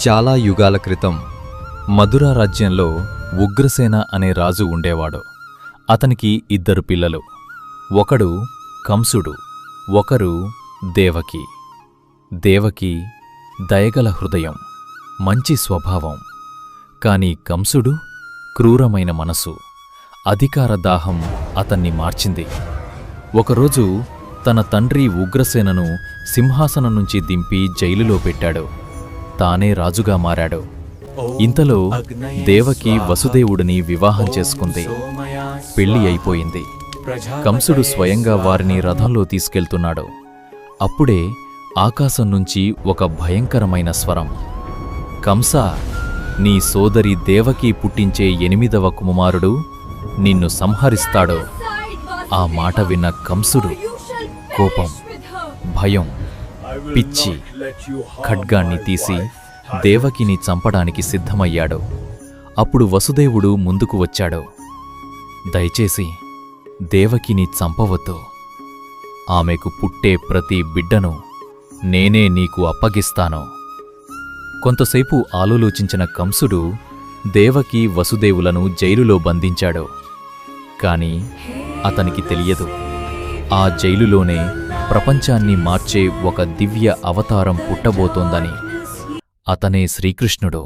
చాలా యుగాల క్రితం మధుర రాజ్యంలో ఉగ్రసేన అనే రాజు ఉండేవాడు. అతనికి 2 పిల్లలు. ఒకడు కంసుడు, ఒకరు దేవకి. దేవకి దయగల హృదయం, మంచి స్వభావం. కాని కంసుడు క్రూరమైన మనసు, అధికార దాహం అతన్ని మార్చింది. ఒకరోజు తన తండ్రి ఉగ్రసేనను సింహాసనం నుంచి దింపి జైలులో పెట్టాడు. తానే రాజుగా మారాడు. ఇంతలో దేవకి వసుదేవుడిని వివాహం చేసుకుంది. పెళ్లి అయిపోయింది. కంసుడు స్వయంగా వారిని రథంలో తీసుకెళ్తున్నాడు. అప్పుడే ఆకాశం నుంచి ఒక భయంకరమైన స్వరం, కంసా, నీ సోదరి దేవకి పుట్టించే 8వ కుమారుడు నిన్ను సంహరిస్తాడు. ఆ మాట విన్న కంసుడు కోపం, భయం, పిచ్చి ఖడ్గాన్ని తీసి దేవకిని చంపడానికి సిద్ధమయ్యాడు. అప్పుడు వసుదేవుడు ముందుకు వచ్చాడు. దయచేసి దేవకిని చంపవద్దు. ఆమెకు పుట్టే ప్రతి బిడ్డను నేనే నీకు అప్పగిస్తాను. కొంతసేపు ఆలోచించిన కంసుడు దేవకి వసుదేవులను జైలులో బంధించాడు. కాని అతనికి తెలియదు, ఆ జైలులోనే ప్రపంచాన్ని మార్చే ఒక దివ్య అవతారం పుట్టబోతోందని. అతనే శ్రీకృష్ణుడు.